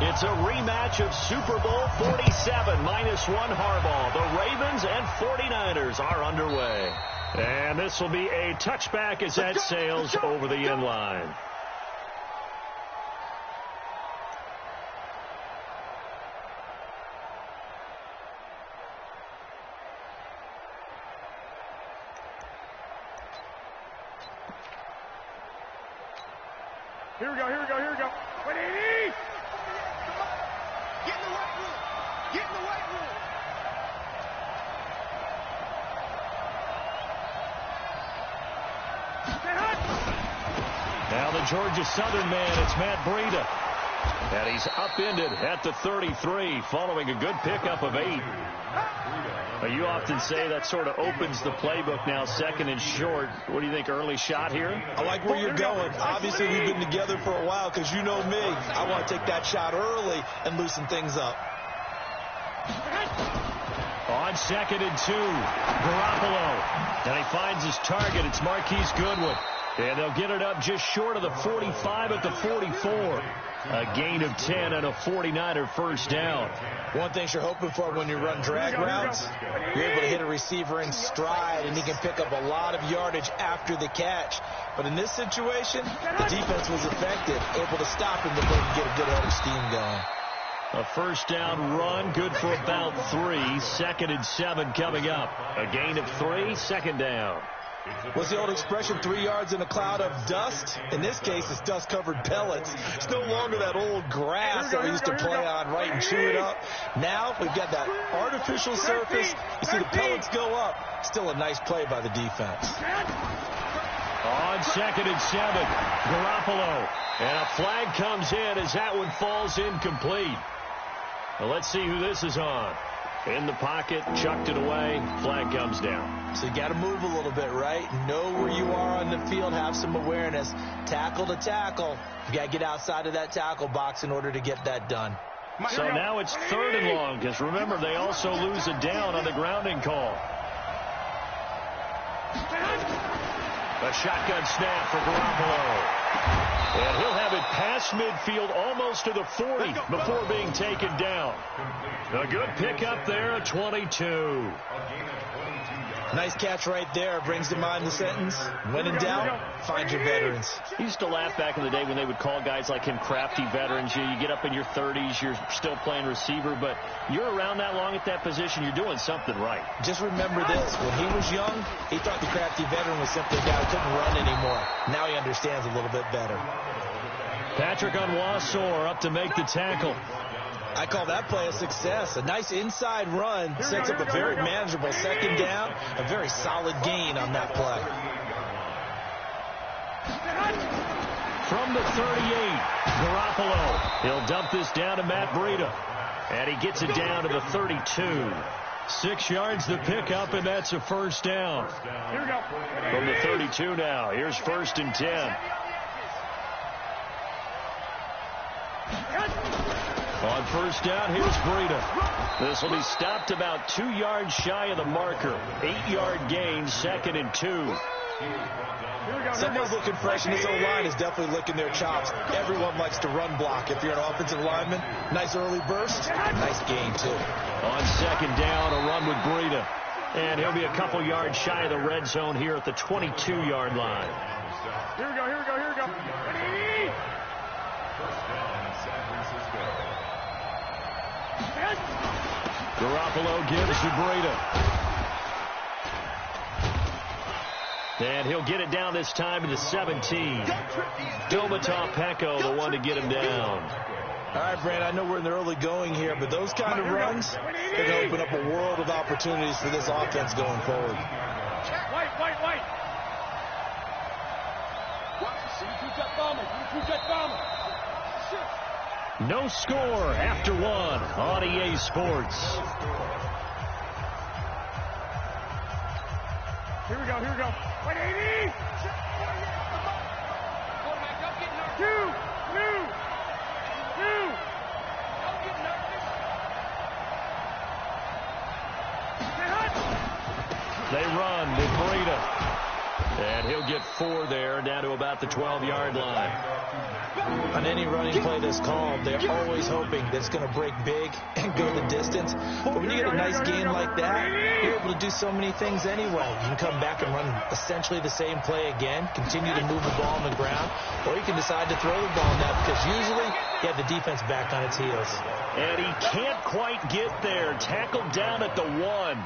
It's a rematch of Super Bowl 47 -1 Harbaugh. The Ravens and 49ers are underway. And this will be a touchback as that sails over the end line. Here we go, here we go, here we go. 180! Get in the white room. Get in the white room. Now the Georgia Southern man, it's Matt Breida. And he's upended at the 33 following a good pickup of 8. You often say that sort of opens the playbook now, second and short. What do you think, early shot here? I like where you're going. Obviously, we've been together for a while because you know me. I want to take that shot early and loosen things up. On 2nd and 2, Garoppolo. And he finds his target. It's Marquise Goodwin. And they'll get it up just short of the 45 at the 44. A gain of 10 and a 49er first down. One thing you're hoping for when you run drag routes, you're able to hit a receiver in stride, and he can pick up a lot of yardage after the catch. But in this situation, the defense was effective, able to stop him before he could get a good head of steam going. A first down run, good for about 3. 2nd and 7 coming up. A gain of 3, 2nd down. What's the old expression, 3 yards in a cloud of dust? In this case, it's dust-covered pellets. It's no longer that old grass that we used to play on, right, and chew it up. Now we've got that artificial surface. You see the pellets go up. Still a nice play by the defense. On 2nd and 7, Garoppolo. And a flag comes in as that one falls incomplete. Well, let's see who this is on. In the pocket, chucked it away, flag comes down. So you got to move a little bit, right? Know where you are on the field, have some awareness. Tackle to tackle. You got to get outside of that tackle box in order to get that done. So now it's 3rd and long, because remember, they also lose a down on the grounding call. A shotgun snap for Garoppolo. And he'll have it past midfield almost to the 40 before being taken down. A good pickup there at 22. Nice catch right there. Brings to mind the sentence, when in doubt, find your veterans. He used to laugh back in the day when they would call guys like him crafty veterans. You get up in your 30s, you're still playing receiver, but you're around that long at that position, you're doing something right. Just remember this. When he was young, he thought the crafty veteran was simply a guy who couldn't run anymore. Now he understands a little bit better. Patrick Onwuasor up to make the tackle. I call that play a success. A nice inside run sets up a very manageable 2nd down. A very solid gain on that play. From the 38, Garoppolo. He'll dump this down to Matt Breida. And he gets it down to the 32. 6 yards the pickup, and that's a first down. From the 32 now, here's 1st and 10. On first down, here's Breida. This will be stopped about 2 yards shy of the marker. 8-yard gain, 2nd and 2. Someone's looking fresh, and this O-line is definitely licking their chops. Everyone likes to run block. If you're an offensive lineman, nice early burst, nice gain, too. On 2nd down, a run with Breida. And he'll be a couple yards shy of the red zone here at the 22-yard line. Here we go, here we go, here we go. 180! Garoppolo gives to Breida. And he'll get it down this time to the 17. Domata Peko, the one to get him down. All right, Brad, I know we're in the early going here, but those kind of runs, they can open up a world of opportunities for this offense going forward. White. No score after 1 on EA Sports. Here we go. 180! 2! They run with Breida. And He'll get 4 there, down to about the 12-yard line. On any running play that's called, they're always hoping that it's going to break big and go the distance. But when you get a nice gain like that, you're able to do so many things anyway. You can come back and run essentially the same play again, continue to move the ball on the ground, or you can decide to throw the ball now because usually you have the defense back on its heels. And he can't quite get there. Tackled down at the 1.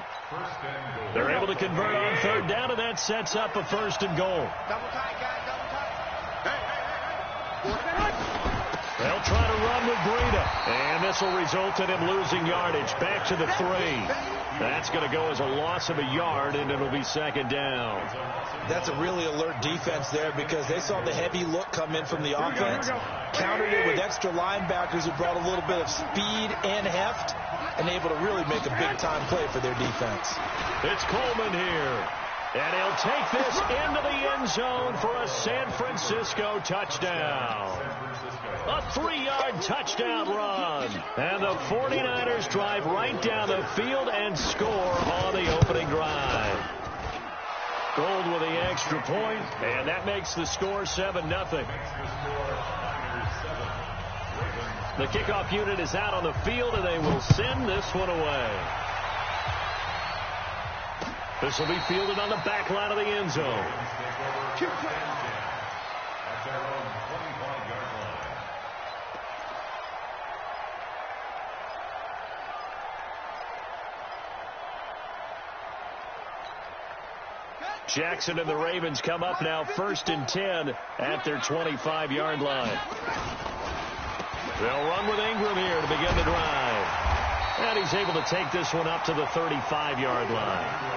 They're able to convert on 3rd down, and that sets up a 1st and goal. Double tight, guys, double tight. They'll try to run with Breida. And this will result in him losing yardage. Back to the 3. That's going to go as a loss of a yard, and it'll be 2nd down. That's a really alert defense there because they saw the heavy look come in from the offense, countered it with extra linebackers who brought a little bit of speed and heft, and able to really make a big-time play for their defense. It's Coleman here. And he'll take this into the end zone for a San Francisco touchdown. A 3-yard touchdown run. And the 49ers drive right down the field and score on the opening drive. Gold with the extra point, and that makes the score 7-0. The kickoff unit is out on the field, and they will send this one away. This will be fielded on the back line of the end zone. Jackson and the Ravens come up now 1st and 10 at their 25-yard line. They'll run with Ingram here to begin the drive. And he's able to take this one up to the 35-yard line.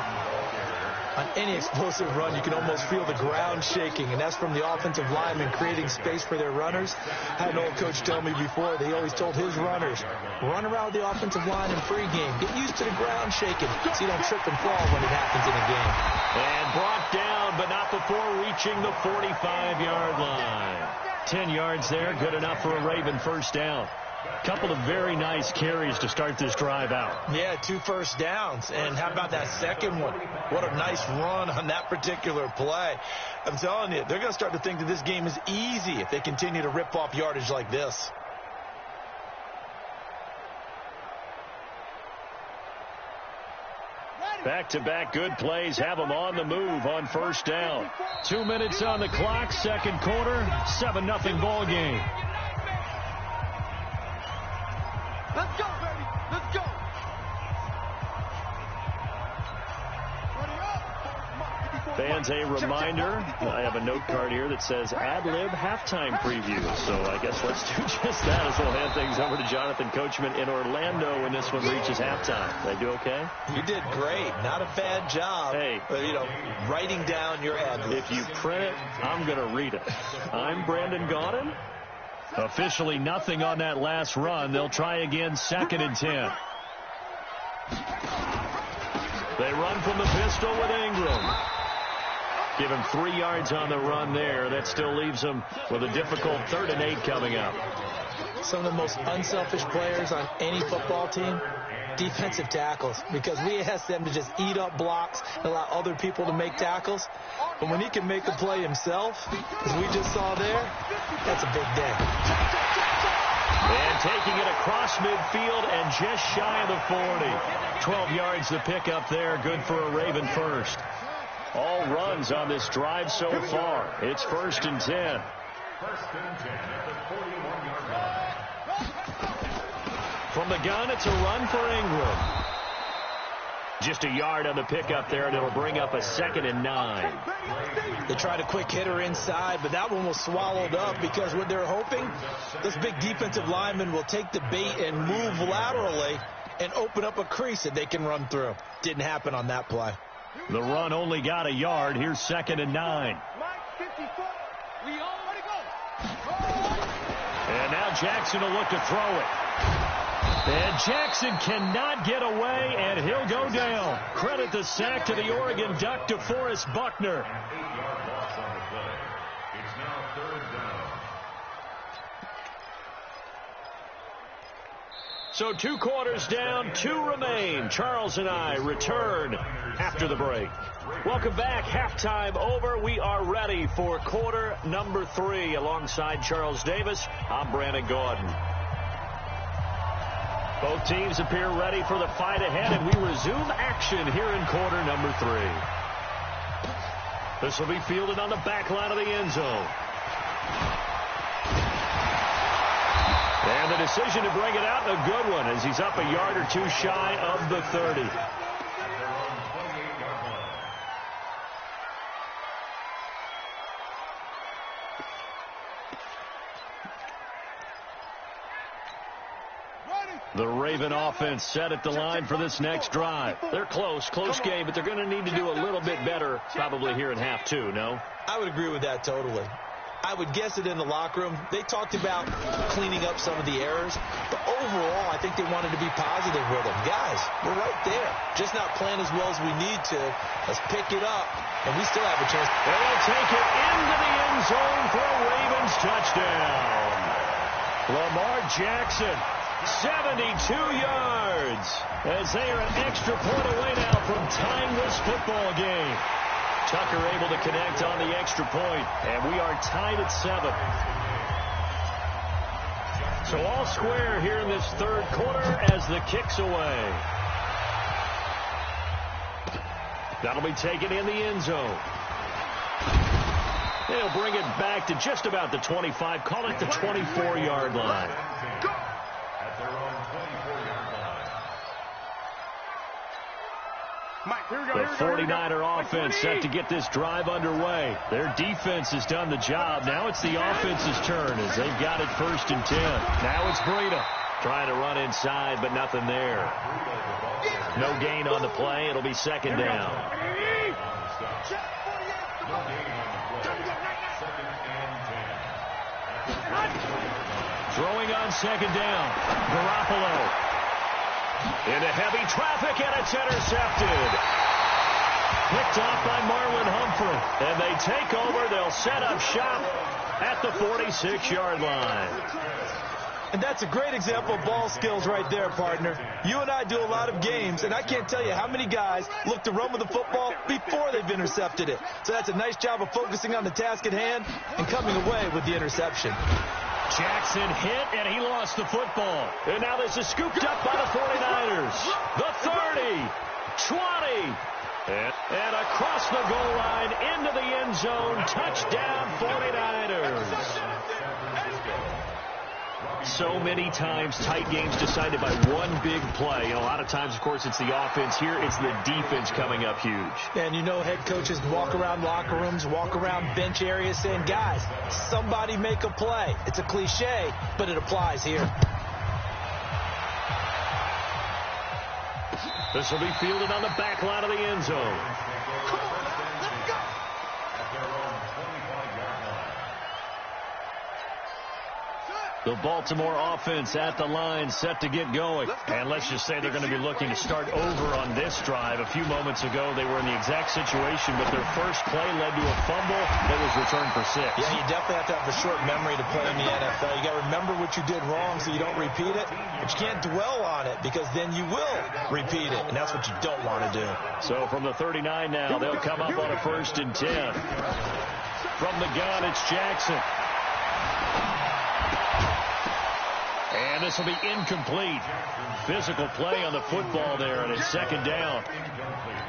On any explosive run, you can almost feel the ground shaking, and that's from the offensive linemen creating space for their runners. I had an old coach tell me before, they always told his runners, run around the offensive line in pregame. Get used to the ground shaking so you don't trip and fall when it happens in a game. And brought down, but not before reaching the 45-yard line. 10 yards there, good enough for a Raven 1st down. Couple of very nice carries to start this drive out. Yeah, 2 first downs. And how about that second one? What a nice run on that particular play. I'm telling you, they're going to start to think that this game is easy if they continue to rip off yardage like this. Back-to-back good plays have them on the move on 1st down. 2 minutes on the clock, 2nd quarter, 7-0 ball game. Let's go, baby. Let's go. Fans, a reminder, I have a note card here that says ad-lib halftime preview. So I guess let's do just that as we'll hand things over to Jonathan Coachman in Orlando when this one reaches halftime. Did I do okay? You did great. Not a bad job. Hey. But, writing down your ad-libs. If you print it, I'm going to read it. I'm Brandon Gaudin. Officially nothing on that last run. They'll try again, 2nd and 10. They run from the pistol with Ingram. Give him 3 yards on the run there. That still leaves him with a difficult 3rd and 8 coming up. Some of the most unselfish players on any football team, defensive tackles, because we ask them to just eat up blocks and allow other people to make tackles. But when he can make a play himself, as we just saw there, that's a big day. And taking it across midfield and just shy of the 40. 12 yards to pick up there. Good for a Raven 1st. All runs on this drive so far. It's 1st and 10. From the gun, it's a run for Ingram. Just a yard on the pickup there, and it'll bring up a 2nd and 9. They tried a quick hitter inside, but that one was swallowed up because what they're hoping, this big defensive lineman will take the bait and move laterally and open up a crease that they can run through. Didn't happen on that play. The run only got a yard. Here's 2nd and 9. And now Jackson will look to throw it. And Jackson cannot get away, and he'll go down. Credit the sack to the Oregon Duck, DeForest Buckner. So 2 quarters down, 2 remain. Charles and I return after the break. Welcome back. Halftime over. We are ready for quarter number 3. Alongside Charles Davis, I'm Brandon Gordon. Both teams appear ready for the fight ahead, and we resume action here in quarter number 3. This will be fielded on the back line of the end zone. And the decision to bring it out, a good one, as he's up a yard or 2 shy of the 30. The Raven offense set at the line for this next drive. They're close game, but they're going to need to do a little bit better probably here in half 2, no? I would agree with that totally. I would guess it in the locker room. They talked about cleaning up some of the errors, but overall, I think they wanted to be positive with them. Guys, we're right there. Just not playing as well as we need to. Let's pick it up, and we still have a chance. And they'll take it into the end zone for a Ravens touchdown. Lamar Jackson, 72 yards, as they are an extra point away now from tying this football game. Tucker able to connect on the extra point, and we are tied at 7. So all square here in this third quarter as the kick's away. That'll be taken in the end zone. They'll bring it back to just about the 25, call it the 24-yard line. The 49er offense set to get this drive underway. Their defense has done the job. Now it's the offense's turn as they've got it 1st and 10. Now it's Breida trying to run inside, but nothing there. No gain on the play. It'll be 2nd down. Throwing on 2nd down. Garoppolo. Into heavy traffic, and it's intercepted. Picked off by Marlon Humphrey. And they take over. They'll set up shop at the 46-yard line. And that's a great example of ball skills right there, partner. You and I do a lot of games, and I can't tell you how many guys look to run with the football before they've intercepted it. So that's a nice job of focusing on the task at hand and coming away with the interception. Jackson hit, and he lost the football. And now this is scooped up by the 49ers. The 30, 20, and across the goal line into the end zone. Touchdown, 49ers. So many times tight games decided by one big play. And a lot of times, of course, it's the offense. Here, it's the defense coming up huge. And you know, head coaches walk around locker rooms, walk around bench areas saying, guys, somebody make a play. It's a cliche, but it applies here. This will be fielded on the back line of the end zone. The Baltimore offense at the line set to get going. And let's just say they're going to be looking to start over on this drive. A few moments ago, they were in the exact situation, but their first play led to a fumble that was returned for 6. Yeah, you definitely have to have a short memory to play in the NFL. You got to remember what you did wrong so you don't repeat it, but you can't dwell on it because then you will repeat it, and that's what you don't want to do. So from the 39 now, they'll come up on a 1st and 10. From the gun, it's Jackson. And this will be incomplete. Physical play on the football there, and it's 2nd down.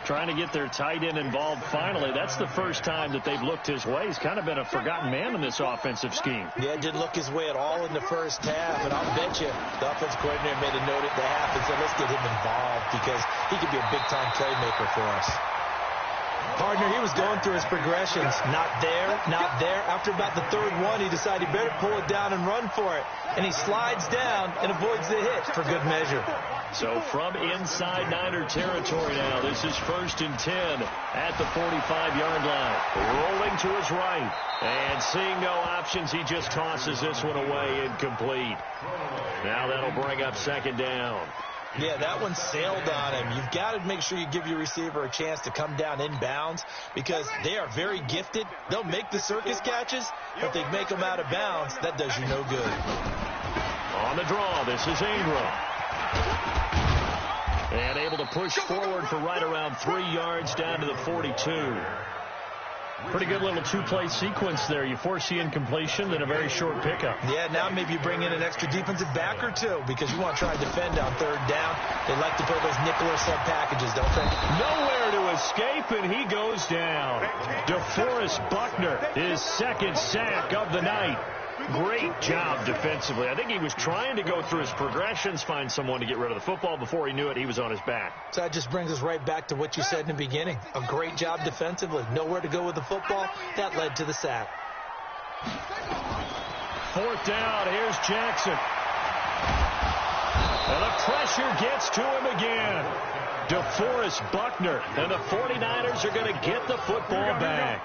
Trying to get their tight end involved finally. That's the first time that they've looked his way. He's kind of been a forgotten man in this offensive scheme. Yeah, didn't look his way at all in the first half, and I'll bet you the offensive coordinator made a note at the half and said, let's get him involved because he could be a big-time playmaker for us. Partner, he was going through his progressions. Not there, not there. After about the 3rd one, he decided he better pull it down and run for it. And he slides down and avoids the hit for good measure. So from inside Niner territory now, this is 1st and 10 at the 45-yard line. Rolling to his right. And seeing no options, he just tosses this one away incomplete. Now that'll bring up 2nd down. Yeah, that one sailed on him. You've got to make sure you give your receiver a chance to come down inbounds because they are very gifted. They'll make the circus catches, but they make them out of bounds. That does you no good. On the draw, this is Ingram. And able to push forward for right around 3 yards down to the 42. Pretty good little two-play sequence there. You force the incompletion, then a very short pickup. Yeah, now maybe you bring in an extra defensive back or two because you want to try and defend on 3rd down. They like to play those nickel or sub packages, don't they? Nowhere to escape, and he goes down. DeForest Buckner, his 2nd sack of the night. Great job defensively. I think he was trying to go through his progressions, find someone to get rid of the football. Before he knew it, he was on his back. So that just brings us right back to what you said in the beginning. A great job defensively. Nowhere to go with the football. That led to the sack. 4th down. Here's Jackson. And the pressure gets to him again. DeForest Buckner. And the 49ers are going to get the football back.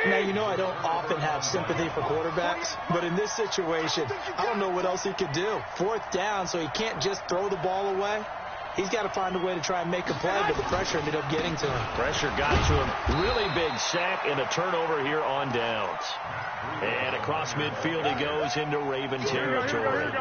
Now, you know I don't often have sympathy for quarterbacks, but in this situation, I don't know what else he could do. 4th down, so he can't just throw the ball away. He's got to find a way to try and make a play, but the pressure ended up getting to him. Pressure got to him. Really big sack and a turnover here on downs. And across midfield he goes into Raven territory.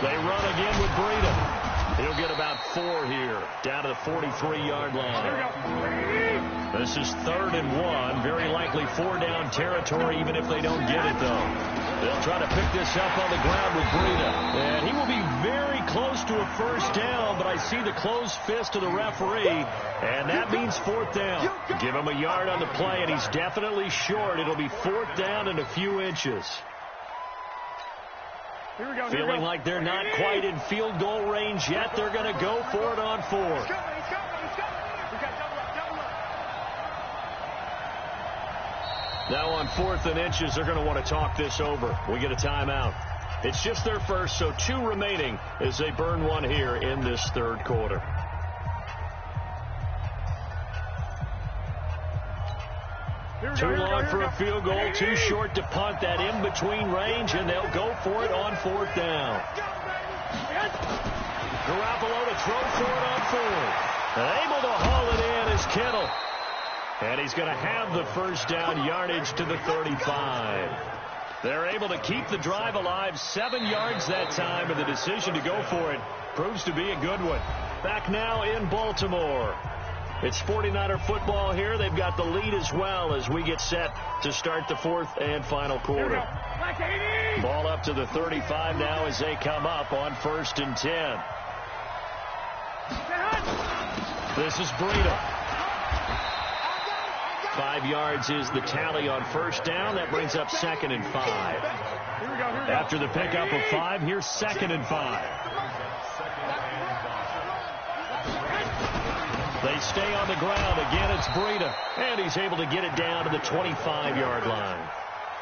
They run again with Breida. He'll get about 4 here, down to the 43-yard line. This is 3rd and 1, very likely 4-down territory, even if they don't get it, though. They'll try to pick this up on the ground with Breida. And he will be very close to a 1st down, but I see the closed fist of the referee, and that means 4th down. Give him a yard on the play, and he's definitely short. It'll be 4th down and a few inches. Feeling like they're not quite in field goal range yet. They're going to go for it on 4. Now on 4th and inches, they're going to want to talk this over. We get a timeout. It's just their first, so 2 remaining as they burn 1 here in this 3rd quarter. Too long for a field goal, too short to punt. That in-between range, and they'll go for it on 4th down. Garoppolo to throw for it on 4th. Able to haul it in is Kittle. And he's going to have the 1st down yardage to the 35. They're able to keep the drive alive, 7 yards that time, and the decision to go for it proves to be a good one. Back now in Baltimore. It's 49er football here. They've got the lead as well as we get set to start the 4th and final quarter. Ball up to the 35 now as they come up on 1st and 10. This is Breida. 5 yards is the tally on 1st down. That brings up 2nd and 5. After the pickup of 5, here's 2nd and 5. They stay on the ground. Again, it's Breida. And he's able to get it down to the 25-yard line.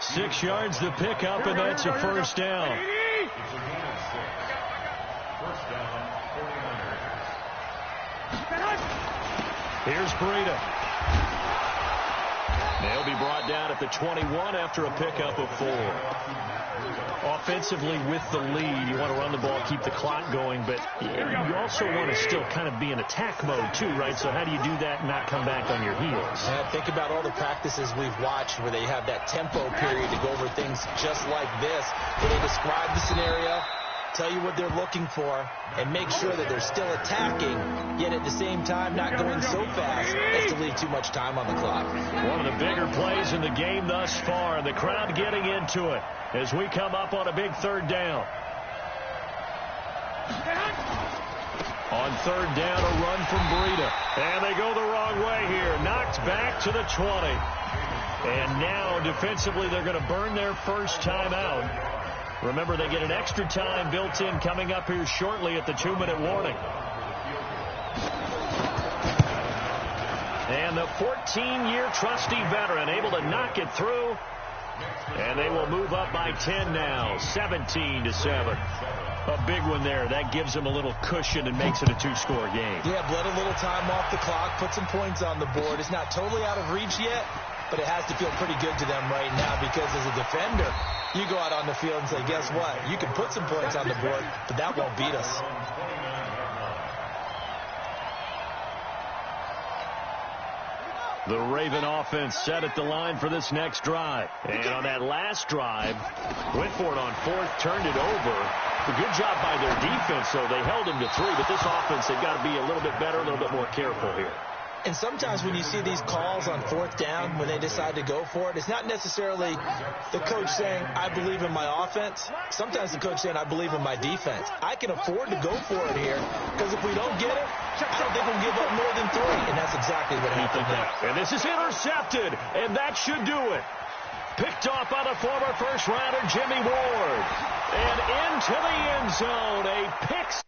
6 yards the pickup, and that's a 1st down. Here's Breida. They'll be brought down at the 21 after a pickup of 4. Offensively with the lead, you want to run the ball, keep the clock going, but you also want to still kind of be in attack mode too, right? So how do you do that and not come back on your heels? Yeah, think about all the practices we've watched where they have that tempo period to go over things just like this, where they describe the scenario, tell you what they're looking for, and make sure that they're still attacking, yet at the same time not going so fast as to leave too much time on the clock. One of the bigger plays in the game thus far, the crowd getting into it as we come up on a big 3rd down. On 3rd down, a run from Breida. And they go the wrong way here. Knocked back to the 20. And now, defensively, they're going to burn their 1st time out. Remember, they get an extra time built in coming up here shortly at the 2-minute warning. And the 14-year trusty veteran able to knock it through. And they will move up by 10 now, 17-7. A big one there. That gives them a little cushion and makes it a 2-score game. Yeah, bled a little time off the clock, put some points on the board. It's not totally out of reach yet, but it has to feel pretty good to them right now because as a defender, you go out on the field and say, guess what? You can put some points on the board, but that won't beat us. The Raven offense set at the line for this next drive. And on that last drive, went for it on fourth, turned it over. A good job by their defense, so they held them to 3. But this offense, they've got to be a little bit better, a little bit more careful here. And sometimes when you see these calls on fourth down, when they decide to go for it, it's not necessarily the coach saying, I believe in my offense. Sometimes the coach saying, I believe in my defense. I can afford to go for it here because if we don't get it, I don't think we'll give up more than 3. And that's exactly what happened there. And this is intercepted, and that should do it. Picked off by the former first-rounder, Jimmy Ward. And into the end zone, a pick.